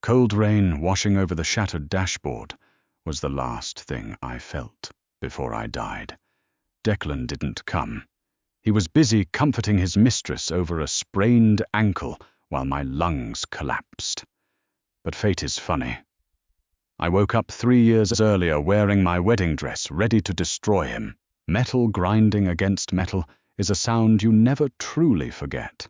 Cold rain washing over the shattered dashboard was the last thing I felt before I died. Declan didn't come. He was busy comforting his mistress over a sprained ankle while my lungs collapsed. But fate is funny. I woke up 3 years earlier wearing my wedding dress, ready to destroy him. Metal grinding against metal is a sound you never truly forget.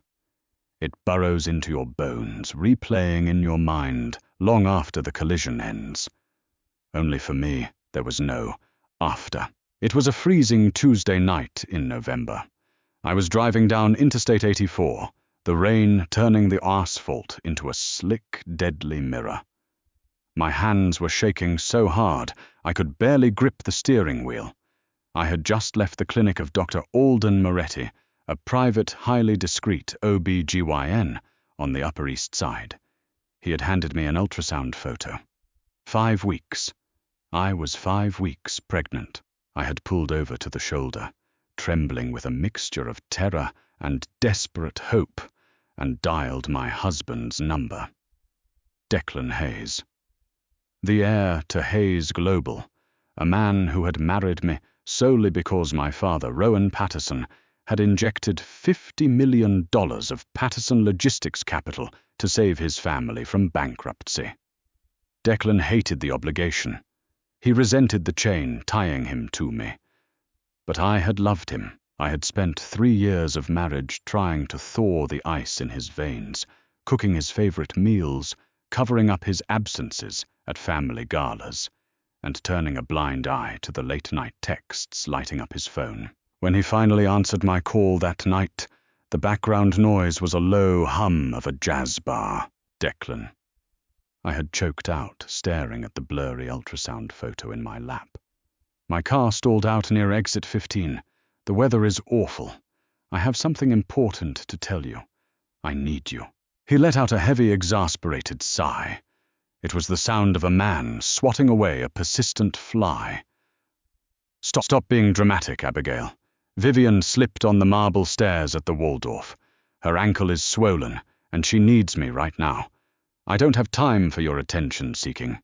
It burrows into your bones, replaying in your mind long after the collision ends. Only for me, there was no after. It was a freezing Tuesday night in November. I was driving down Interstate 84, the rain turning the asphalt into a slick, deadly mirror. My hands were shaking so hard I could barely grip the steering wheel. I had just left the clinic of Dr. Alden Moretti, a private, highly discreet OB-GYN on the Upper East Side. He had handed me an ultrasound photo. 5 weeks. I was 5 weeks pregnant. I had pulled over to the shoulder, trembling with a mixture of terror and desperate hope, and dialed my husband's number. Declan Hayes. The heir to Hayes Global, a man who had married me solely because my father, Rowan Patterson, had injected $50 million of Patterson logistics capital to save his family from bankruptcy. Declan hated the obligation. He resented the chain tying him to me. But I had loved him. I had spent 3 years of marriage trying to thaw the ice in his veins, cooking his favorite meals, covering up his absences at family galas, and turning a blind eye to the late-night texts lighting up his phone. When he finally answered my call that night, the background noise was a low hum of a jazz bar. Declan. I had choked out, staring at the blurry ultrasound photo in my lap. My car stalled out near exit 15. The weather is awful. I have something important to tell you. I need you. He let out a heavy, exasperated sigh. It was the sound of a man swatting away a persistent fly. Stop being dramatic, Abigail. Vivian slipped on the marble stairs at the Waldorf. Her ankle is swollen, and she needs me right now. I don't have time for your attention-seeking.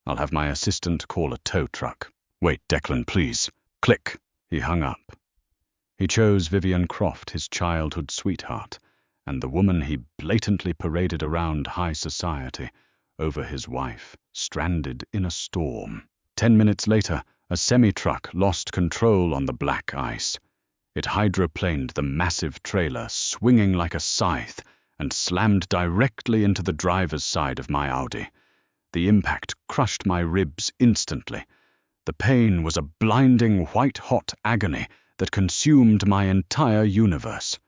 I'll have my assistant call a tow truck. Wait, Declan, please. Click. He hung up. He chose Vivian Croft, his childhood sweetheart, and the woman he blatantly paraded around high society, over his wife, stranded in a storm. 10 minutes later, a semi-truck lost control on the black ice. It hydroplaned the massive trailer, swinging like a scythe, and slammed directly into the driver's side of my Audi. The impact crushed my ribs instantly. The pain was a blinding, white-hot agony that consumed my entire universe.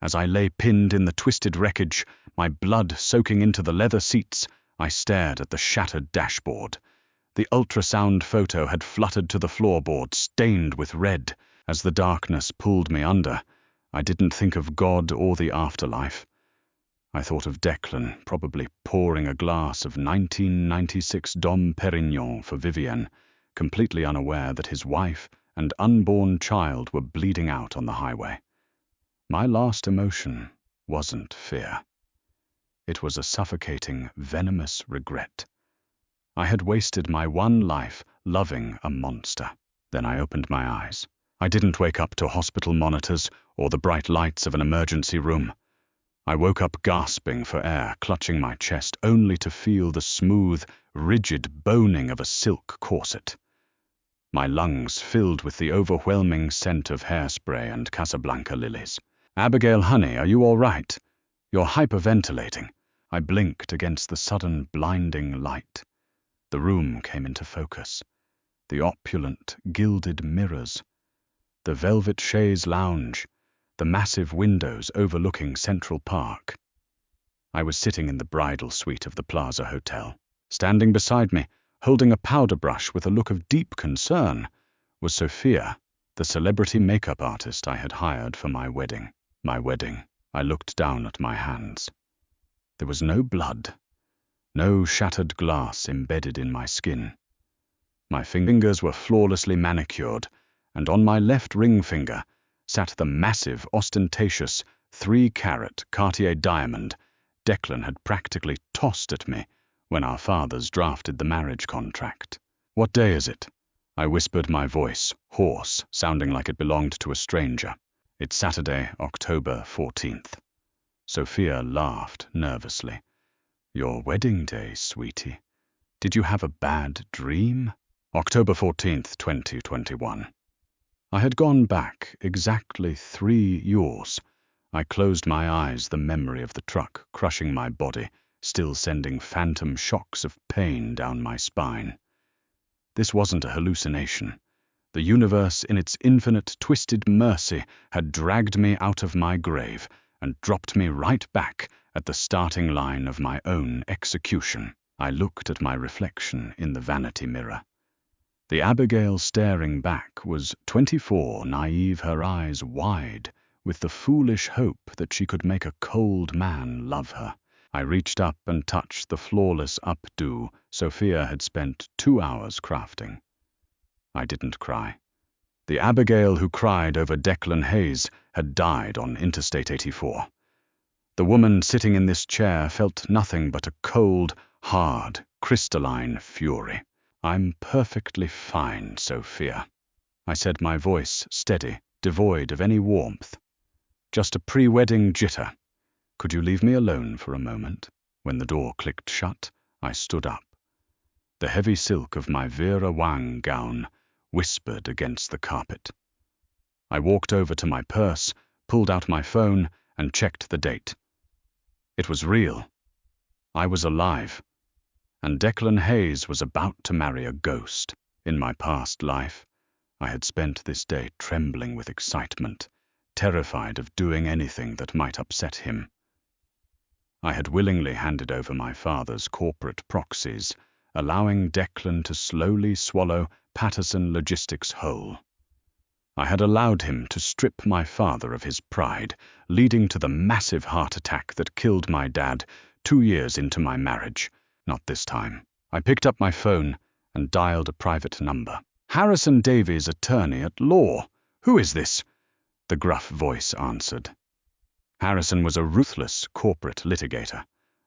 As I lay pinned in the twisted wreckage, my blood soaking into the leather seats, I stared at the shattered dashboard. The ultrasound photo had fluttered to the floorboard, stained with red. As the darkness pulled me under, I didn't think of God or the afterlife. I thought of Declan, probably pouring a glass of 1996 Dom Perignon for Vivienne, completely unaware that his wife and unborn child were bleeding out on the highway. My last emotion wasn't fear. It was a suffocating, venomous regret. I had wasted my one life loving a monster. Then I opened my eyes. I didn't wake up to hospital monitors or the bright lights of an emergency room. I woke up gasping for air, clutching my chest, only to feel the smooth, rigid boning of a silk corset. My lungs filled with the overwhelming scent of hairspray and Casablanca lilies. Abigail, honey, are you all right? You're hyperventilating. I blinked against the sudden blinding light. The room came into focus. The opulent, gilded mirrors. The velvet chaise lounge. The massive windows overlooking Central Park. I was sitting in the bridal suite of the Plaza Hotel. Standing beside me, holding a powder brush with a look of deep concern, was Sophia, the celebrity makeup artist I had hired for my wedding. My wedding. I looked down at my hands. There was no blood, no shattered glass embedded in my skin. My fingers were flawlessly manicured, and on my left ring finger sat the massive, ostentatious 3-carat Cartier diamond Declan had practically tossed at me when our fathers drafted the marriage contract. What day is it? I whispered, my voice hoarse, sounding like it belonged to a stranger. It's Saturday, October 14th. Sophia laughed nervously. Your wedding day, sweetie. Did you have a bad dream? October 14th, 2021. I had gone back exactly 3 years. I closed my eyes, the memory of the truck crushing my body, still sending phantom shocks of pain down my spine. This wasn't a hallucination. The universe, in its infinite, twisted mercy, had dragged me out of my grave and dropped me right back at the starting line of my own execution. I looked at my reflection in the vanity mirror. The Abigail staring back was 24, naive, her eyes wide, with the foolish hope that she could make a cold man love her. I reached up and touched the flawless updo Sophia had spent 2 hours crafting. I didn't cry. The Abigail who cried over Declan Hayes had died on Interstate 84. The woman sitting in this chair felt nothing but a cold, hard, crystalline fury. I'm perfectly fine, Sophia, I said, my voice steady, devoid of any warmth. Just a pre-wedding jitter. Could you leave me alone for a moment? When the door clicked shut, I stood up. The heavy silk of my Vera Wang gown whispered against the carpet. I walked over to my purse, pulled out my phone, and checked the date. It was real. I was alive. And Declan Hayes was about to marry a ghost. In my past life, I had spent this day trembling with excitement, terrified of doing anything that might upset him. I had willingly handed over my father's corporate proxies, allowing Declan to slowly swallow Patterson Logistics whole. I had allowed him to strip my father of his pride, leading to the massive heart attack that killed my dad 2 years into my marriage. Not this time. I picked up my phone and dialed a private number. Harrison Davies, attorney at law. Who is this? The gruff voice answered. Harrison was a ruthless corporate litigator,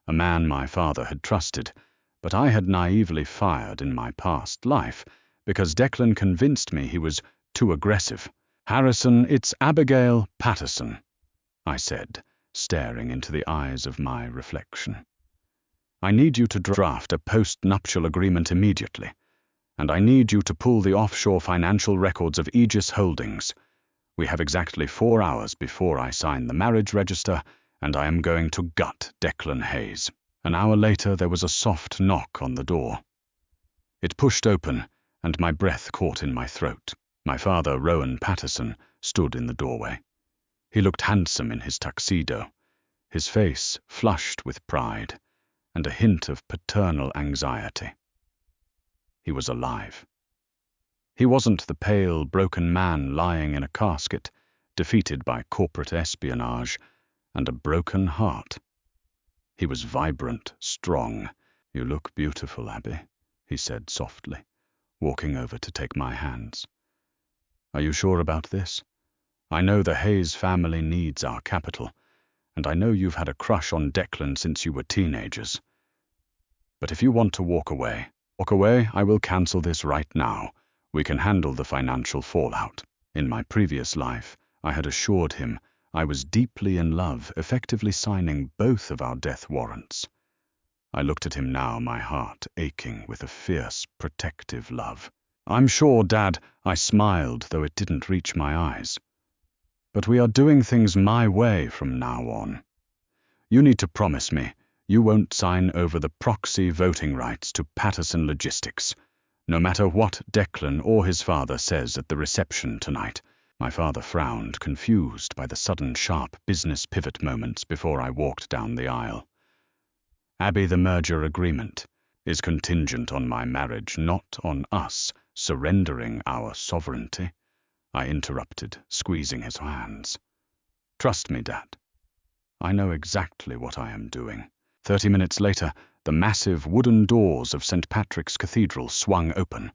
a man my father had trusted, but I had naively fired in my past life because Declan convinced me he was too aggressive. Harrison, it's Abigail Patterson, I said, staring into the eyes of my reflection. I need you to draft a post-nuptial agreement immediately, and I need you to pull the offshore financial records of Aegis Holdings. We have exactly 4 hours before I sign the marriage register, and I am going to gut Declan Hayes. An hour later, there was a soft knock on the door. It pushed open, and my breath caught in my throat. My father, Rowan Patterson, stood in the doorway. He looked handsome in his tuxedo, his face flushed with pride, and a hint of paternal anxiety. He was alive. He wasn't the pale, broken man lying in a casket, defeated by corporate espionage and a broken heart. He was vibrant, strong. You look beautiful, Abby, he said softly, walking over to take my hands. Are you sure about this? I know the Hayes family needs our capital, and I know you've had a crush on Declan since you were teenagers. But if you want to walk away, I will cancel this right now. We can handle the financial fallout. In my previous life, I had assured him I was deeply in love, effectively signing both of our death warrants. I looked at him now, my heart aching with a fierce, protective love. I'm sure, Dad, I smiled, though it didn't reach my eyes. But we are doing things my way from now on. You need to promise me you won't sign over the proxy voting rights to Patterson Logistics, no matter what Declan or his father says at the reception tonight. My father frowned, confused by the sudden sharp business pivot moments before I walked down the aisle. Abby, the merger agreement is contingent on my marriage, not on us surrendering our sovereignty, I interrupted, squeezing his hands. Trust me, Dad. I know exactly what I am doing. 30 minutes later, the massive wooden doors of St. Patrick's Cathedral swung open.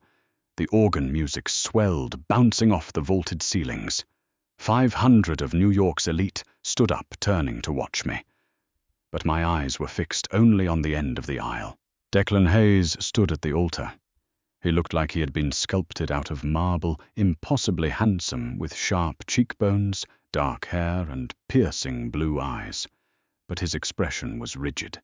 The organ music swelled, bouncing off the vaulted ceilings. 500 of New York's elite stood up, turning to watch me. But my eyes were fixed only on the end of the aisle. Declan Hayes stood at the altar. He looked like he had been sculpted out of marble, impossibly handsome, with sharp cheekbones, dark hair, and piercing blue eyes. But his expression was rigid.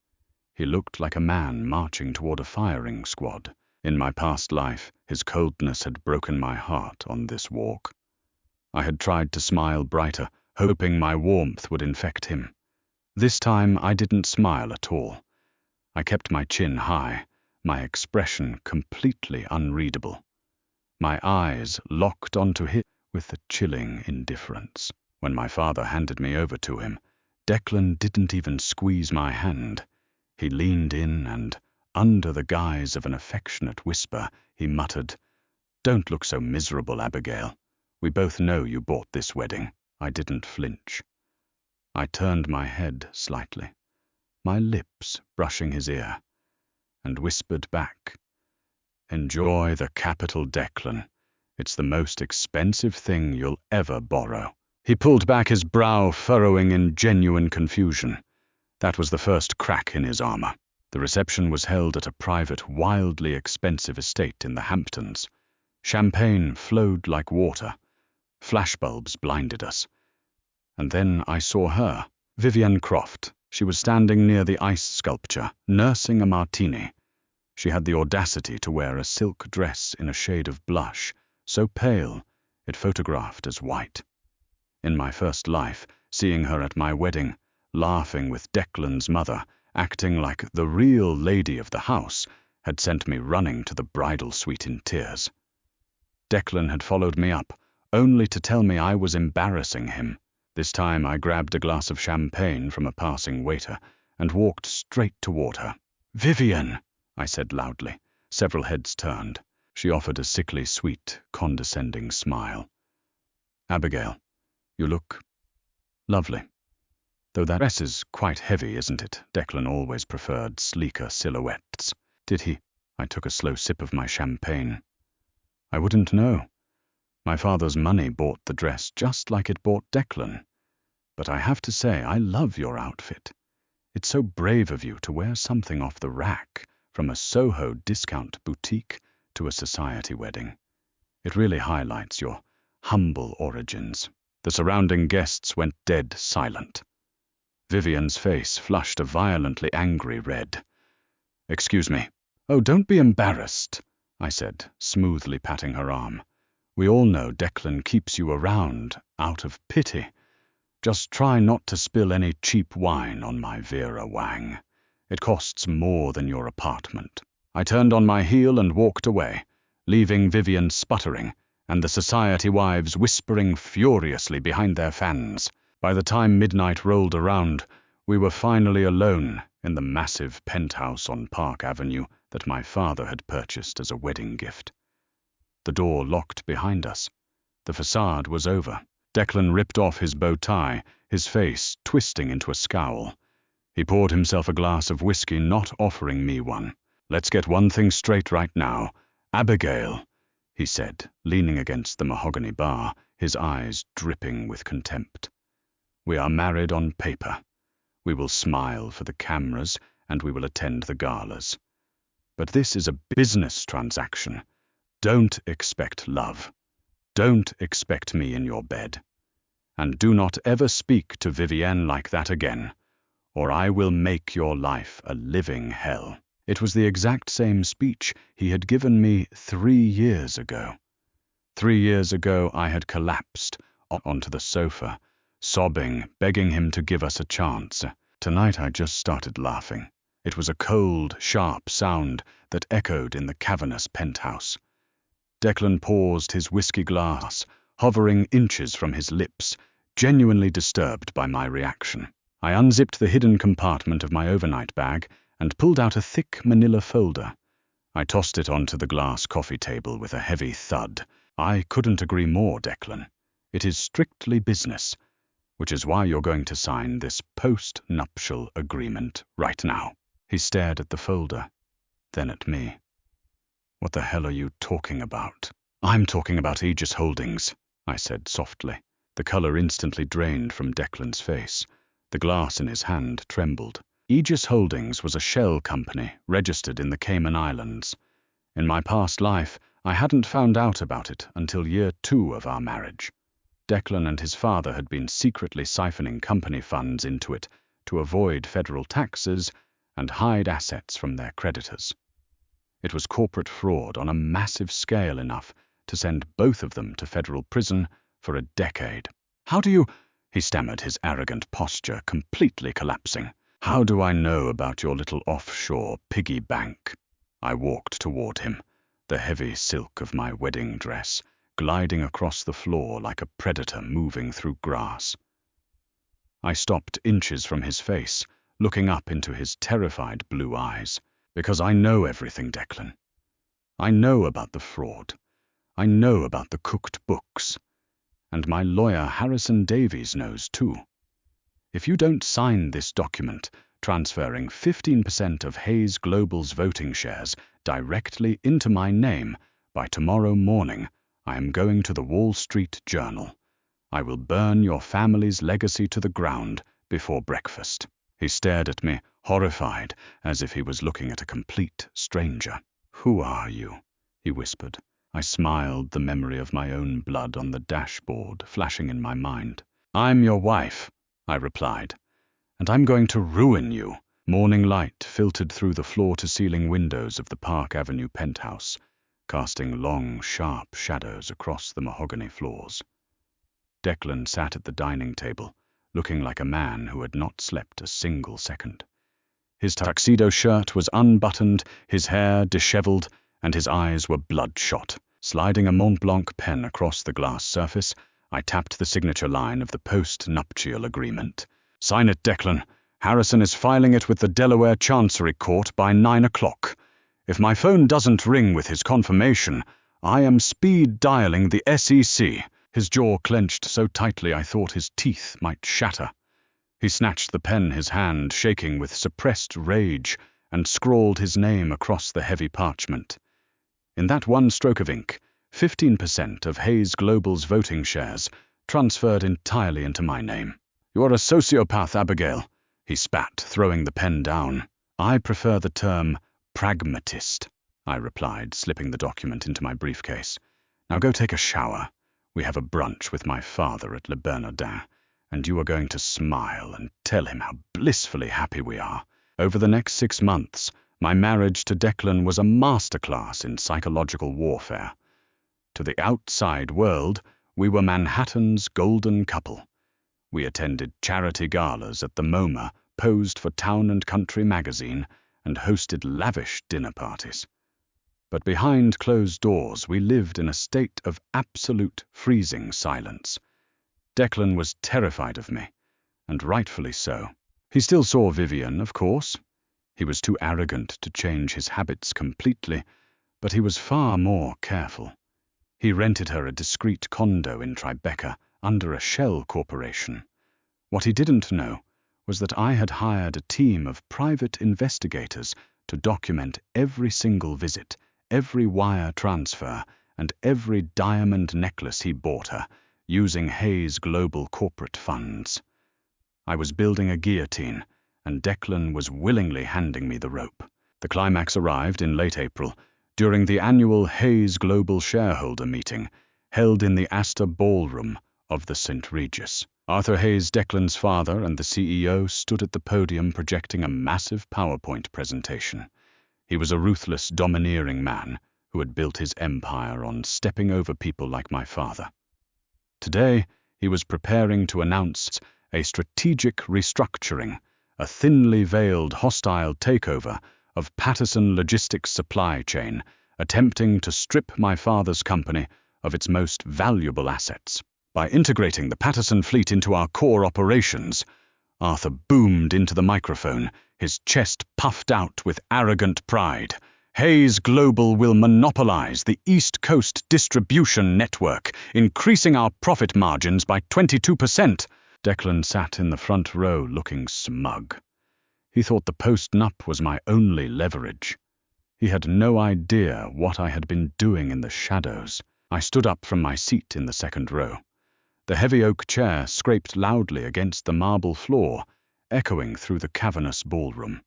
He looked like a man marching toward a firing squad. In my past life, his coldness had broken my heart on this walk. I had tried to smile brighter, hoping my warmth would infect him. This time I didn't smile at all. I kept my chin high, my expression completely unreadable. My eyes locked onto his with a chilling indifference. When my father handed me over to him, Declan didn't even squeeze my hand. He leaned in and, under the guise of an affectionate whisper, he muttered, "Don't look so miserable, Abigail. We both know you bought this wedding." I didn't flinch. I turned my head slightly, my lips brushing his ear, and whispered back, "Enjoy the capital, Declan. It's the most expensive thing you'll ever borrow." He pulled back his brow, furrowing in genuine confusion. That was the first crack in his armor. The reception was held at a private, wildly expensive estate in the Hamptons. Champagne flowed like water. Flashbulbs blinded us. And then I saw her, Vivian Croft. She was standing near the ice sculpture, nursing a martini. She had the audacity to wear a silk dress in a shade of blush, so pale it photographed as white. In my first life, seeing her at my wedding, laughing with Declan's mother, acting like the real lady of the house, had sent me running to the bridal suite in tears. Declan had followed me up, only to tell me I was embarrassing him. This time I grabbed a glass of champagne from a passing waiter and walked straight toward her. "Vivian," I said loudly. Several heads turned. She offered a sickly sweet, condescending smile. "Abigail, you look lovely. Though that dress is quite heavy, isn't it?" Declan always preferred sleeker silhouettes. Did he? I took a slow sip of my champagne. I wouldn't know. My father's money bought the dress just like it bought Declan. But I have to say, I love your outfit. It's so brave of you to wear something off the rack, from a Soho discount boutique to a society wedding. It really highlights your humble origins. The surrounding guests went dead silent. Vivian's face flushed a violently angry red. "Excuse me." "Oh, don't be embarrassed," I said, smoothly patting her arm. "We all know Declan keeps you around out of pity. Just try not to spill any cheap wine on my Vera Wang. It costs more than your apartment." I turned on my heel and walked away, leaving Vivian sputtering, and the society wives whispering furiously behind their fans. By the time midnight rolled around, we were finally alone in the massive penthouse on Park Avenue that my father had purchased as a wedding gift. The door locked behind us. The facade was over. Declan ripped off his bow tie, his face twisting into a scowl. He poured himself a glass of whiskey, not offering me one. "Let's get one thing straight right now. Abigail," he said, leaning against the mahogany bar, his eyes dripping with contempt. "We are married on paper. We will smile for the cameras, and we will attend the galas. But this is a business transaction. Don't expect love. Don't expect me in your bed. And do not ever speak to Vivienne like that again, or I will make your life a living hell." It was the exact same speech he had given me 3 years ago. 3 years ago I had collapsed onto the sofa, sobbing, begging him to give us a chance. Tonight I just started laughing. It was a cold, sharp sound that echoed in the cavernous penthouse. Declan paused his whiskey glass, hovering inches from his lips, genuinely disturbed by my reaction. I unzipped the hidden compartment of my overnight bag and pulled out a thick manila folder. I tossed it onto the glass coffee table with a heavy thud. "I couldn't agree more, Declan. It is strictly business, which is why you're going to sign this post-nuptial agreement right now." He stared at the folder, then at me. "What the hell are you talking about?" "I'm talking about Aegis Holdings," I said softly. The color instantly drained from Declan's face. The glass in his hand trembled. Aegis Holdings was a shell company registered in the Cayman Islands. In my past life, I hadn't found out about it until year 2 of our marriage. Declan and his father had been secretly siphoning company funds into it to avoid federal taxes and hide assets from their creditors. It was corporate fraud on a massive scale enough to send both of them to federal prison for a decade. "How do you—" he stammered, his arrogant posture completely collapsing. "How do I know about your little offshore piggy bank?" I walked toward him, the heavy silk of my wedding dress gliding across the floor like a predator moving through grass. I stopped inches from his face, looking up into his terrified blue eyes. "Because I know everything, Declan. I know about the fraud. I know about the cooked books. And my lawyer Harrison Davies knows too. If you don't sign this document transferring 15% of Hayes Global's voting shares directly into my name by tomorrow morning, I am going to the Wall Street Journal. I will burn your family's legacy to the ground before breakfast." He stared at me, horrified, as if he was looking at a complete stranger. "Who are you?" he whispered. I smiled, the memory of my own blood on the dashboard flashing in my mind. "I'm your wife," I replied, "and I'm going to ruin you." Morning light filtered through the floor-to-ceiling windows of the Park Avenue penthouse, casting long, sharp shadows across the mahogany floors. Declan sat at the dining table, looking like a man who had not slept a single second. His tuxedo shirt was unbuttoned, his hair disheveled, and his eyes were bloodshot. Sliding a Mont Blanc pen across the glass surface, I tapped the signature line of the post-nuptial agreement. "Sign it, Declan. Harrison is filing it with the Delaware Chancery Court by 9 o'clock. If my phone doesn't ring with his confirmation, I am speed dialing the SEC." His jaw clenched so tightly I thought his teeth might shatter. He snatched the pen, his hand shaking with suppressed rage, and scrawled his name across the heavy parchment. In that one stroke of ink, 15% of Hayes Global's voting shares transferred entirely into my name. "You're a sociopath, Abigail," he spat, throwing the pen down. "I prefer the term pragmatist," I replied, slipping the document into my briefcase. "Now go take a shower. We have a brunch with my father at Le Bernardin, and you are going to smile and tell him how blissfully happy we are. Over the next 6 months, my marriage to Declan was a masterclass in psychological warfare. To the outside world, we were Manhattan's golden couple. We attended charity galas at the MoMA, posed for Town and Country magazine, and hosted lavish dinner parties. But behind closed doors, we lived in a state of absolute freezing silence. Declan was terrified of me, and rightfully so. He still saw Vivian, of course. He was too arrogant to change his habits completely, but he was far more careful. He rented her a discreet condo in Tribeca under a shell corporation. What he didn't know was that I had hired a team of private investigators to document every single visit, every wire transfer, and every diamond necklace he bought her, using Hayes Global corporate funds. I was building a guillotine, and Declan was willingly handing me the rope. The climax arrived in late April, during the annual Hayes Global shareholder meeting, held in the Astor Ballroom of the St. Regis. Arthur Hayes, Declan's father, and the CEO stood at the podium projecting a massive PowerPoint presentation. He was a ruthless, domineering man who had built his empire on stepping over people like my father. Today, he was preparing to announce a strategic restructuring, a thinly veiled hostile takeover of Patterson Logistics' supply chain, attempting to strip my father's company of its most valuable assets. By integrating the Patterson fleet into our core operations, Arthur boomed into the microphone, his chest puffed out with arrogant pride. Hayes Global will monopolize the East Coast distribution network, increasing our profit margins by 22%. Declan sat in the front row looking smug. He thought the post-nup was my only leverage. He had no idea what I had been doing in the shadows. I stood up from my seat in the second row. The heavy oak chair scraped loudly against the marble floor, echoing through the cavernous ballroom.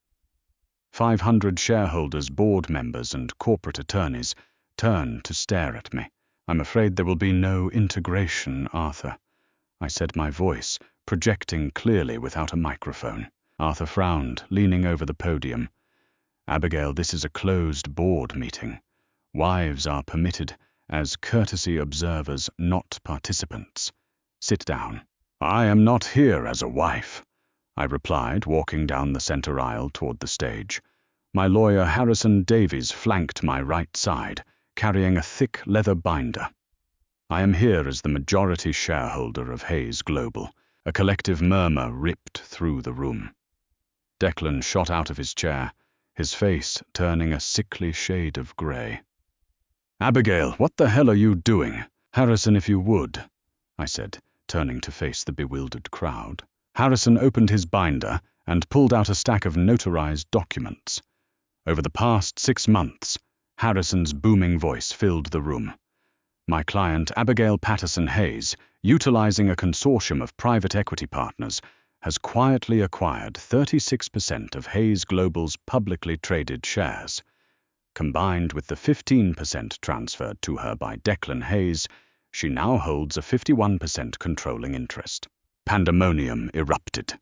500 shareholders, board members, and corporate attorneys turned to stare at me. "I'm afraid there will be no integration, Arthur," I said, my voice projecting clearly without a microphone. Arthur frowned, leaning over the podium. "Abigail, this is a closed board meeting. Wives are permitted as courtesy observers, not participants. Sit down." "I am not here as a wife," I replied, walking down the center aisle toward the stage. My lawyer Harrison Davies flanked my right side, carrying a thick leather binder. "I am here as the majority shareholder of Hayes Global." A collective murmur ripped through the room. Declan shot out of his chair, his face turning a sickly shade of grey. "Abigail, what the hell are you doing?" "Harrison, if you would," I said, turning to face the bewildered crowd. Harrison opened his binder and pulled out a stack of notarized documents. Over the past 6 months, Harrison's booming voice filled the room. My client, Abigail Patterson Hayes, utilizing a consortium of private equity partners, has quietly acquired 36% of Hayes Global's publicly traded shares. Combined with the 15% transferred to her by Declan Hayes, she now holds a 51% controlling interest. Pandemonium erupted.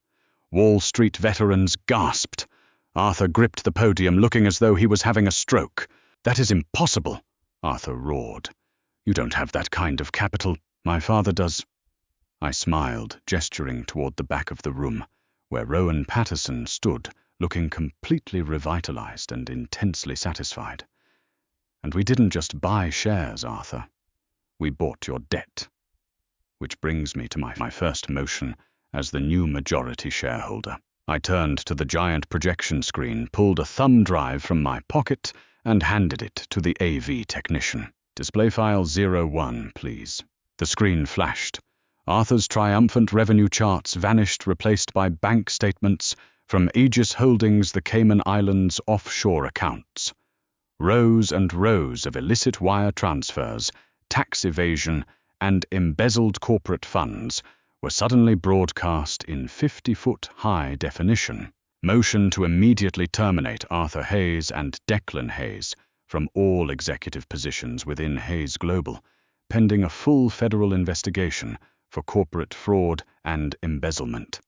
Wall Street veterans gasped. Arthur gripped the podium, looking as though he was having a stroke. "That is impossible," Arthur roared. "You don't have that kind of capital." "My father does." I smiled, gesturing toward the back of the room, where Rowan Patterson stood, looking completely revitalized and intensely satisfied. "And we didn't just buy shares, Arthur. We bought your debt." Which brings me to my first motion as the new majority shareholder. I turned to the giant projection screen, pulled a thumb drive from my pocket, and handed it to the AV technician. "Display file 01, please." The screen flashed. Arthur's triumphant revenue charts vanished, replaced by bank statements from Aegis Holdings, the Cayman Islands offshore accounts. Rows and rows of illicit wire transfers, tax evasion, and embezzled corporate funds were suddenly broadcast in 50-foot high definition. Motion to immediately terminate Arthur Hayes and Declan Hayes from all executive positions within Hayes Global, pending a full federal investigation for corporate fraud and embezzlement,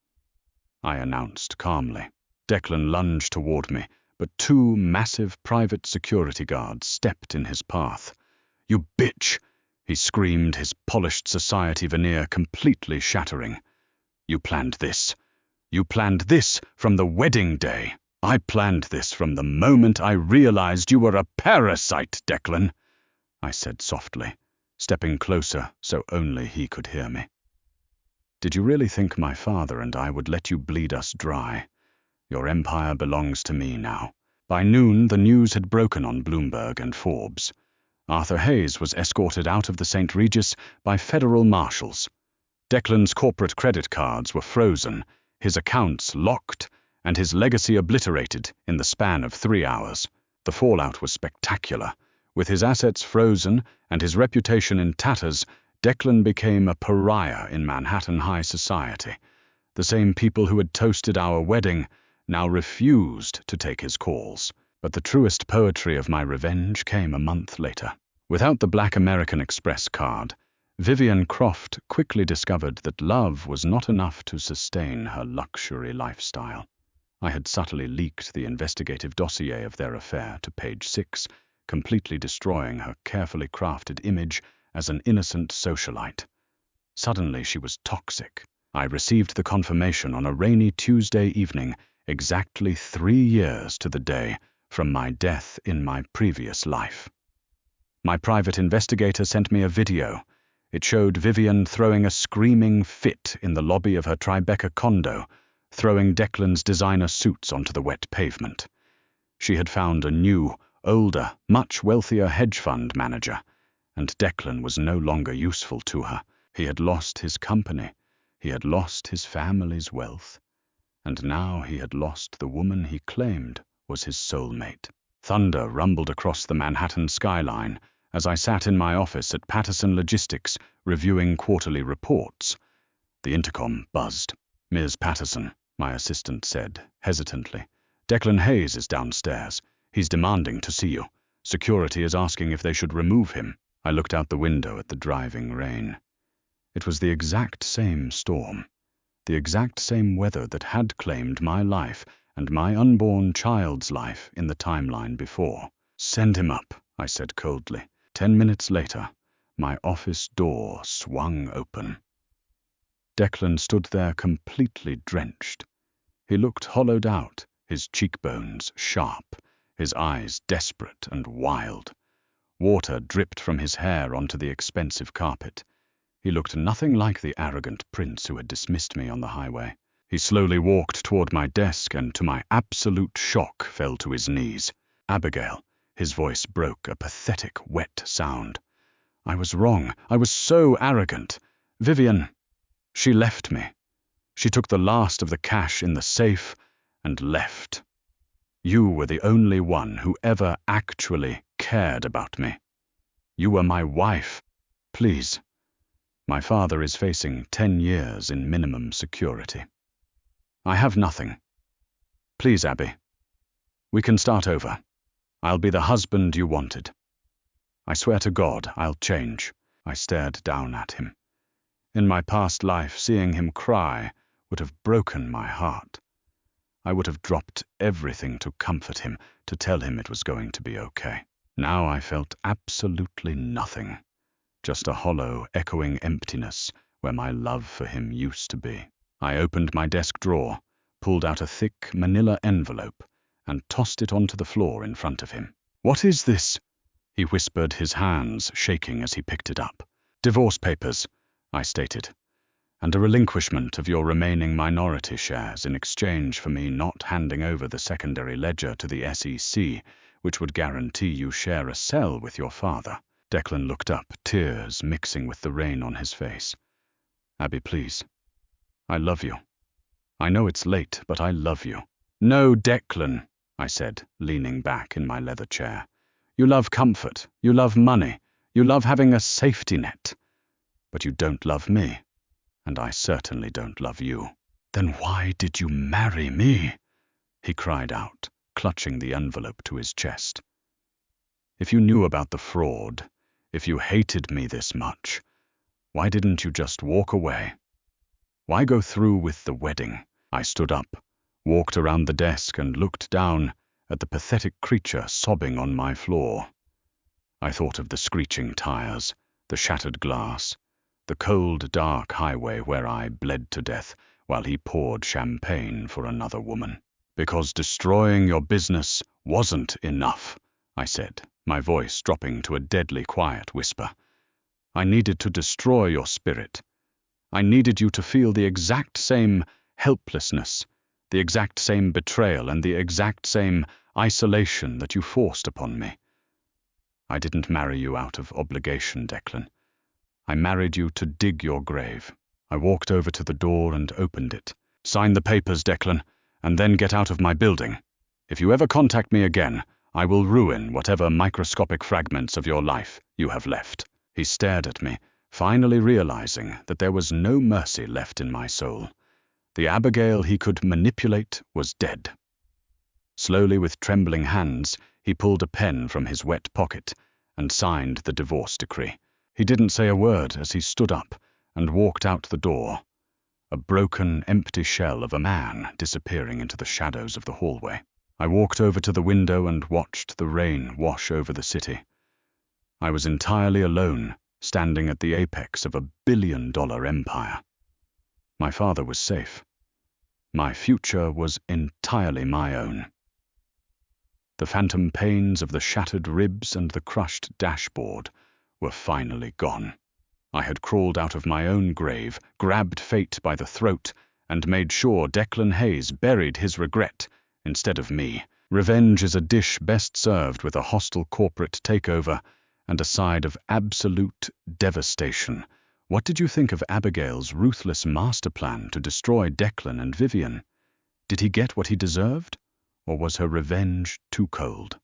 I announced calmly. Declan lunged toward me, but 2 massive private security guards stepped in his path. "You bitch!" he screamed, his polished society veneer completely shattering. "You planned this. You planned this from the wedding day." "I planned this from the moment I realized you were a parasite, Declan," I said softly, stepping closer so only he could hear me. "Did you really think my father and I would let you bleed us dry? Your empire belongs to me now." By noon, the news had broken on Bloomberg and Forbes. Arthur Hayes was escorted out of the St. Regis by federal marshals. Declan's corporate credit cards were frozen, his accounts locked, and his legacy obliterated in the span of 3 hours. The fallout was spectacular. With his assets frozen and his reputation in tatters, Declan became a pariah in Manhattan high society. The same people who had toasted our wedding now refused to take his calls. But the truest poetry of my revenge came a month later. Without the Black American Express card, Vivian Croft quickly discovered that love was not enough to sustain her luxury lifestyle. I had subtly leaked the investigative dossier of their affair to Page 6, completely destroying her carefully crafted image as an innocent socialite. Suddenly she was toxic. I received the confirmation on a rainy Tuesday evening, exactly 3 years to the day from my death in my previous life. My private investigator sent me a video. It showed Vivian throwing a screaming fit in the lobby of her Tribeca condo, throwing Declan's designer suits onto the wet pavement. She had found a new, older, much wealthier hedge fund manager, and Declan was no longer useful to her. He had lost his company, he had lost his family's wealth, and now he had lost the woman he claimed was his soulmate. Thunder rumbled across the Manhattan skyline as I sat in my office at Patterson Logistics reviewing quarterly reports. The intercom buzzed. "Ms. Patterson, my assistant said, hesitantly. "Declan Hayes is downstairs. He's demanding to see you. Security is asking if they should remove him." I looked out the window at the driving rain. It was the exact same storm, the exact same weather that had claimed my life and my unborn child's life in the timeline before. "Send him up," I said coldly. 10 minutes later, my office door swung open. Declan stood there completely drenched. He looked hollowed out, his cheekbones sharp, his eyes desperate and wild. Water dripped from his hair onto the expensive carpet. He looked nothing like the arrogant prince who had dismissed me on the highway. He slowly walked toward my desk and, to my absolute shock, fell to his knees. "Abigail," his voice broke, a pathetic, wet sound. "I was wrong. I was so arrogant. Vivian, she left me. She took the last of the cash in the safe and left. You were the only one who ever actually cared about me. You were my wife. Please." My father is facing 10 years in minimum security. "I have nothing. Please, Abby. We can start over. I'll be the husband you wanted. I swear to God, I'll change." I stared down at him. In my past life, seeing him cry would have broken my heart. I would have dropped everything to comfort him, to tell him it was going to be okay. Now I felt absolutely nothing. Just a hollow, echoing emptiness where my love for him used to be. I opened my desk drawer, pulled out a thick manila envelope, and tossed it onto the floor in front of him. "What is this?" he whispered, his hands shaking as he picked it up. "Divorce papers," I stated, "and a relinquishment of your remaining minority shares in exchange for me not handing over the secondary ledger to the SEC, which would guarantee you share a cell with your father." Declan looked up, tears mixing with the rain on his face. "Abby, please. I love you. I know it's late, but I love you." "No, Declan," I said, leaning back in my leather chair. "You love comfort. You love money. You love having a safety net. But you don't love me, and I certainly don't love you." "Then why did you marry me?" he cried out, clutching the envelope to his chest. "If you knew about the fraud, if you hated me this much, why didn't you just walk away? Why go through with the wedding?" I stood up, walked around the desk and looked down at the pathetic creature sobbing on my floor. I thought of the screeching tires, the shattered glass, the cold, dark highway where I bled to death while he poured champagne for another woman. "Because destroying your business wasn't enough," I said, my voice dropping to a deadly quiet whisper. "I needed to destroy your spirit. I needed you to feel the exact same helplessness, the exact same betrayal, and the exact same isolation that you forced upon me. I didn't marry you out of obligation, Declan. I married you to dig your grave." I walked over to the door and opened it. "Sign the papers, Declan, and then get out of my building. If you ever contact me again, I will ruin whatever microscopic fragments of your life you have left." He stared at me, finally realizing that there was no mercy left in my soul. The Abigail he could manipulate was dead. Slowly, with trembling hands, he pulled a pen from his wet pocket and signed the divorce decree. He didn't say a word as he stood up and walked out the door, a broken, empty shell of a man disappearing into the shadows of the hallway. I walked over to the window and watched the rain wash over the city. I was entirely alone, standing at the apex of a billion-dollar empire. My father was safe. My future was entirely my own. The phantom pains of the shattered ribs and the crushed dashboard were finally gone. I had crawled out of my own grave, grabbed fate by the throat, and made sure Declan Hayes buried his regret instead of me. Revenge is a dish best served with a hostile corporate takeover and a side of absolute devastation. What did you think of Abigail's ruthless master plan to destroy Declan and Vivian? Did he get what he deserved, or was her revenge too cold?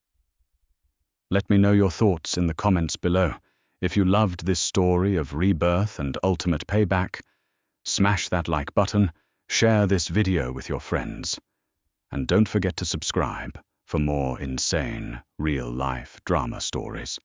Let me know your thoughts in the comments below. If you loved this story of rebirth and ultimate payback, smash that like button, share this video with your friends, and don't forget to subscribe for more insane, real-life drama stories.